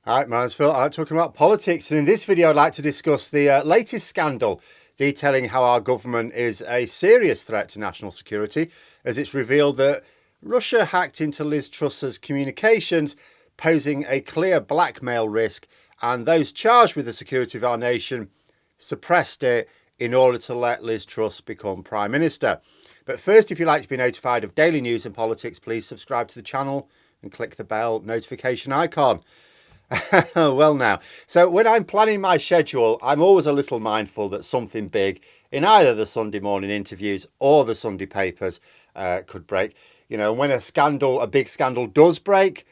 Hi, my name's Phil. I like talking about politics, and in this video I'd like to discuss the latest scandal detailing how our government is a serious threat to national security, as it's revealed that Russia hacked into Liz Truss's communications, posing a clear blackmail risk, and those charged with the security of our nation suppressed it in order to let Liz Truss become Prime Minister. But first, if you'd like to be notified of daily news and politics, please subscribe to the channel and click the bell notification icon. Well now, so when I'm planning my schedule, I'm always a little mindful that something big in either the Sunday morning interviews or the Sunday papers could break. You know, when a big scandal does break,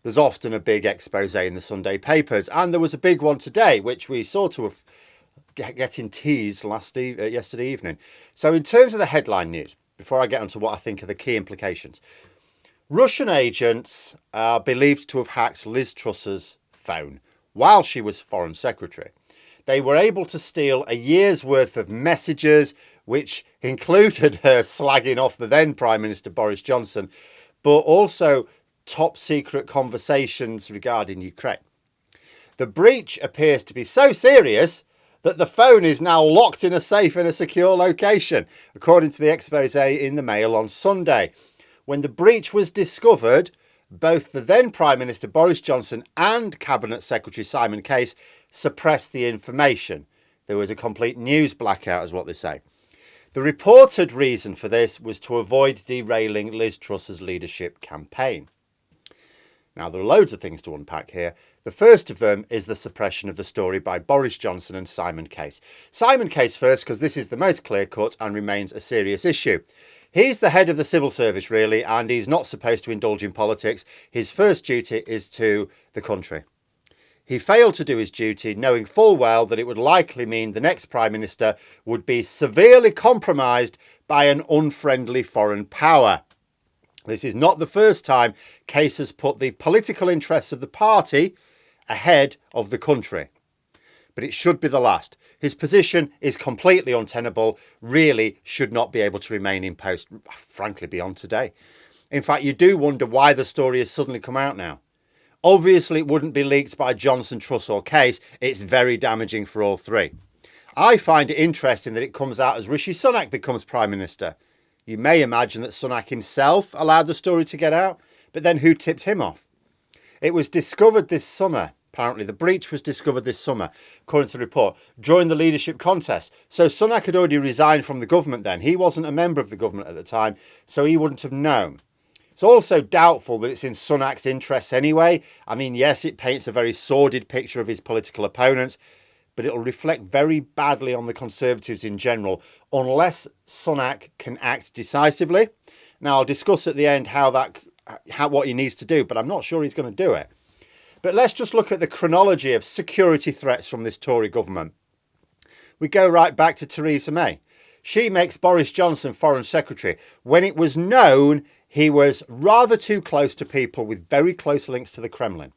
there's often a big expose in the Sunday papers. And there was a big one today, which we sort of getting teased yesterday evening. So in terms of the headline news, before I get onto what I think are the key implications, Russian agents are believed to have hacked Liz Truss's phone while she was Foreign Secretary. They were able to steal a year's worth of messages, which included her slagging off the then Prime Minister Boris Johnson, but also top secret conversations regarding Ukraine. The breach appears to be so serious that the phone is now locked in a safe in a secure location, according to the expose in the Mail on Sunday. When the breach was discovered, both the then Prime Minister Boris Johnson and Cabinet Secretary Simon Case suppressed the information. There was a complete news blackout, is what they say. The reported reason for this was to avoid derailing Liz Truss's leadership campaign. Now, there are loads of things to unpack here. The first of them is the suppression of the story by Boris Johnson and Simon Case. Simon Case first, because this is the most clear-cut and remains a serious issue. He's the head of the civil service, really, and he's not supposed to indulge in politics. His first duty is to the country. He failed to do his duty, knowing full well that it would likely mean the next Prime Minister would be severely compromised by an unfriendly foreign power. This is not the first time Case has put the political interests of the party ahead of the country. But it should be the last. His position is completely untenable, really should not be able to remain in post, frankly, beyond today. In fact, you do wonder why the story has suddenly come out now. Obviously, it wouldn't be leaked by Johnson, Truss or Case. It's very damaging for all three. I find it interesting that it comes out as Rishi Sunak becomes Prime Minister. You may imagine that Sunak himself allowed the story to get out, but then who tipped him off? It was discovered this summer. Apparently, the breach was discovered this summer, according to the report, during the leadership contest. So Sunak had already resigned from the government then. He wasn't a member of the government at the time, so he wouldn't have known. It's also doubtful that it's in Sunak's interests anyway. I mean, yes, it paints a very sordid picture of his political opponents, but it'll reflect very badly on the Conservatives in general, unless Sunak can act decisively. Now, I'll discuss at the end what he needs to do, but I'm not sure he's going to do it. But let's just look at the chronology of security threats from this Tory government. We go right back to Theresa May. She makes Boris Johnson Foreign Secretary when it was known he was rather too close to people with very close links to the Kremlin.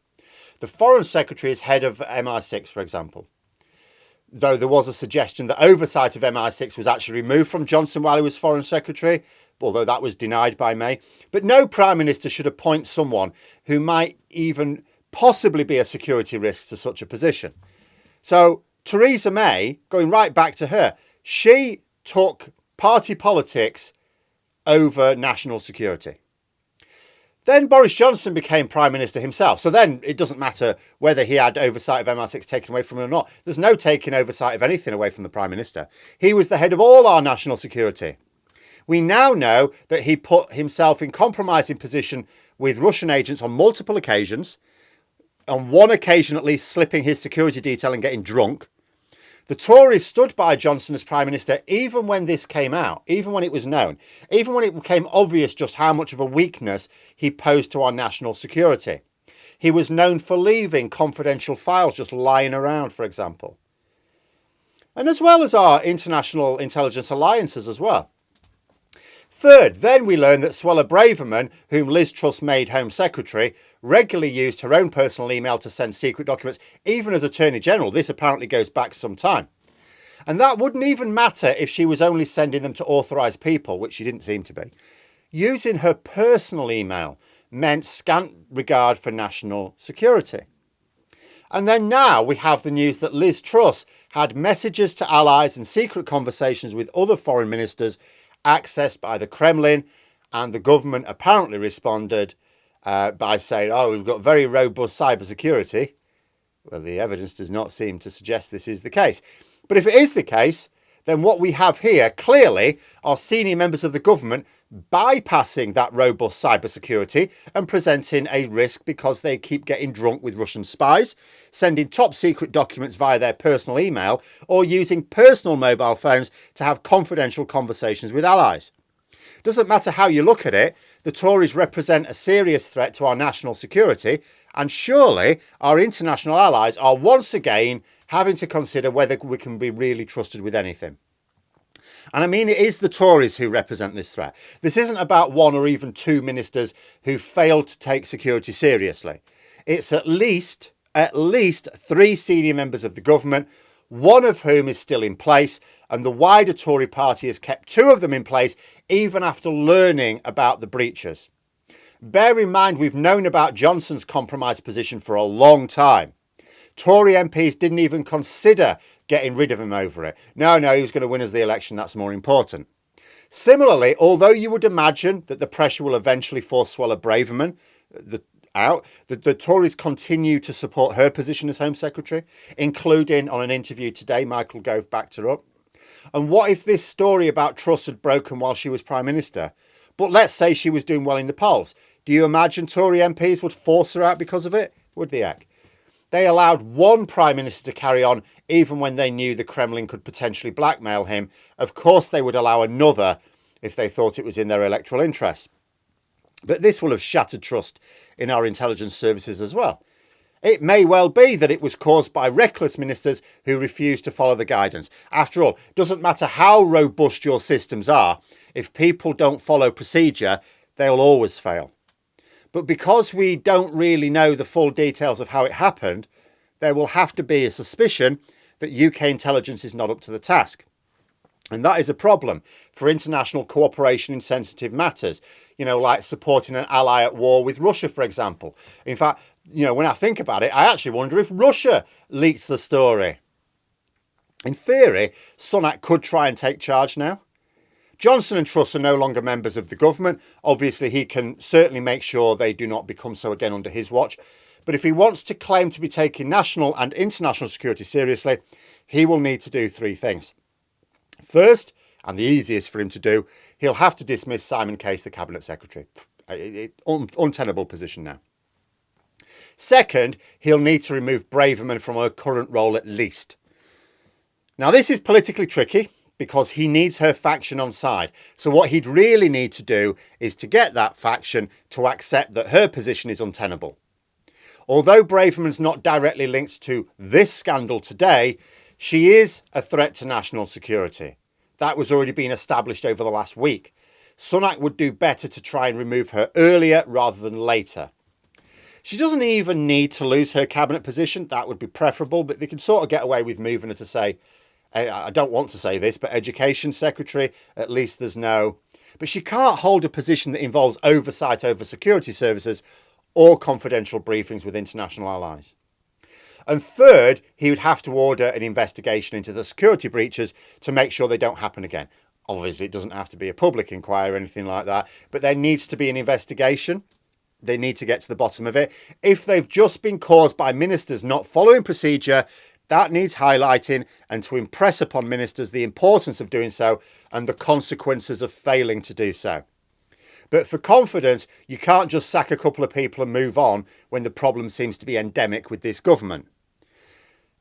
The Foreign Secretary is head of MI6, for example. Though there was a suggestion that oversight of MI6 was actually removed from Johnson while he was Foreign Secretary, although that was denied by May. But no Prime Minister should appoint someone who might even possibly be a security risk to such a position. So Theresa May, going right back to her, she took party politics over national security. Then Boris Johnson became Prime Minister himself. So then it doesn't matter whether he had oversight of MI6 taken away from him or not. There's no taking oversight of anything away from the Prime Minister. He was the head of all our national security. We now know that he put himself in compromising position with Russian agents on multiple occasions. On one occasion, at least, slipping his security detail and getting drunk. The Tories stood by Johnson as Prime Minister even when this came out, even when it was known, even when it became obvious just how much of a weakness he posed to our national security. He was known for leaving confidential files just lying around, for example. And as well as our international intelligence alliances as well. Third, then we learn that Suella Braverman, whom Liz Truss made Home Secretary, regularly used her own personal email to send secret documents, even as Attorney General. This apparently goes back some time. And that wouldn't even matter if she was only sending them to authorised people, which she didn't seem to be. Using her personal email meant scant regard for national security. And then now we have the news that Liz Truss had messages to allies and secret conversations with other foreign ministers accessed by the Kremlin, and the government apparently responded by saying, oh, we've got very robust cybersecurity. Well, the evidence does not seem to suggest this is the case. But if it is the case, then what we have here clearly are senior members of the government bypassing that robust cybersecurity and presenting a risk because they keep getting drunk with Russian spies, sending top secret documents via their personal email, or using personal mobile phones to have confidential conversations with allies. Doesn't matter how you look at it, the Tories represent a serious threat to our national security, and surely our international allies are once again having to consider whether we can be really trusted with anything. And I mean, it is the Tories who represent this threat. This isn't about one or even two ministers who failed to take security seriously. It's at least three senior members of the government, one of whom is still in place, and the wider Tory party has kept two of them in place even after learning about the breaches. Bear in mind, we've known about Johnson's compromise position for a long time. Tory MPs didn't even consider getting rid of him over it. No, he was going to win us the election. That's more important. Similarly, although you would imagine that the pressure will eventually force Suella Braverman out, the Tories continue to support her position as Home Secretary, including on an interview today, Michael Gove backed her up. And what if this story about Truss had broken while she was Prime Minister? But let's say she was doing well in the polls. Do you imagine Tory MPs would force her out because of it? Would the heck? They allowed one Prime Minister to carry on even when they knew the Kremlin could potentially blackmail him. Of course they would allow another if they thought it was in their electoral interest. But this will have shattered trust in our intelligence services as well. It may well be that it was caused by reckless ministers who refused to follow the guidance. After all, it doesn't matter how robust your systems are, if people don't follow procedure, they'll always fail. But because we don't really know the full details of how it happened, there will have to be a suspicion that UK intelligence is not up to the task. And that is a problem for international cooperation in sensitive matters, like supporting an ally at war with Russia, for example. In fact, when I think about it, I actually wonder if Russia leaks the story. In theory, Sunak could try and take charge now. Johnson and Truss are no longer members of the government. Obviously, he can certainly make sure they do not become so again under his watch. But if he wants to claim to be taking national and international security seriously, he will need to do three things. First, and the easiest for him to do, he'll have to dismiss Simon Case, the Cabinet Secretary. Untenable position now. Second, he'll need to remove Braverman from her current role at least. Now, this is politically tricky because he needs her faction on side. So what he'd really need to do is to get that faction to accept that her position is untenable. Although Braverman's not directly linked to this scandal today, she is a threat to national security. That was already been established over the last week. Sunak would do better to try and remove her earlier rather than later. She doesn't even need to lose her cabinet position. That would be preferable, but they can sort of get away with moving her to say, I don't want to say this, but Education Secretary, at least there's no. But she can't hold a position that involves oversight over security services or confidential briefings with international allies. And third, he would have to order an investigation into the security breaches to make sure they don't happen again. Obviously, it doesn't have to be a public inquiry or anything like that, but there needs to be an investigation. They need to get to the bottom of it. If they've just been caused by ministers not following procedure, that needs highlighting, and to impress upon ministers the importance of doing so and the consequences of failing to do so. But for confidence, you can't just sack a couple of people and move on when the problem seems to be endemic with this government.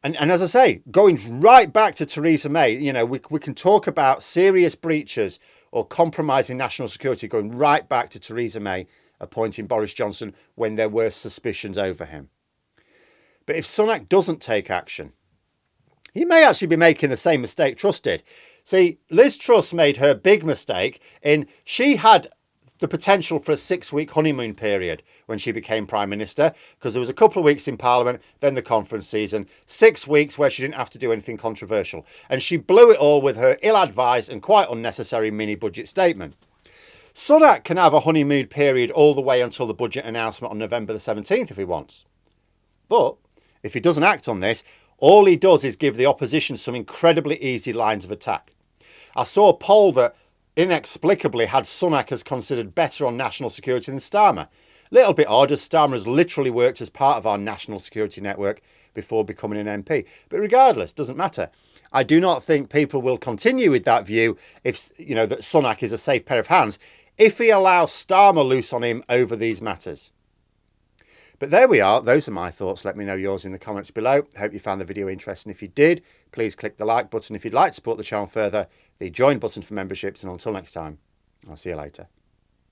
And as I say, going right back to Theresa May, we can talk about serious breaches or compromising national security going right back to Theresa May appointing Boris Johnson when there were suspicions over him. But if Sunak doesn't take action, he may actually be making the same mistake Truss did. See, Liz Truss made her big mistake in she had the potential for a 6-week honeymoon period when she became Prime Minister, because there was a couple of weeks in Parliament, then the conference season, 6 weeks where she didn't have to do anything controversial. And she blew it all with her ill-advised and quite unnecessary mini-budget statement. Sunak can have a honeymoon period all the way until the budget announcement on November the 17th if he wants. But If he doesn't act on this, all he does is give the opposition some incredibly easy lines of attack. I saw a poll that inexplicably had Sunak as considered better on national security than Starmer. Little bit odd, as Starmer has literally worked as part of our national security network before becoming an MP. But regardless, doesn't matter. I do not think people will continue with that view if, that Sunak is a safe pair of hands if he allows Starmer loose on him over these matters. But there we are. Those are my thoughts. Let me know yours in the comments below. Hope you found the video interesting. If you did, please click the like button. If you'd like to support the channel further, the join button for memberships. And until next time, I'll see you later.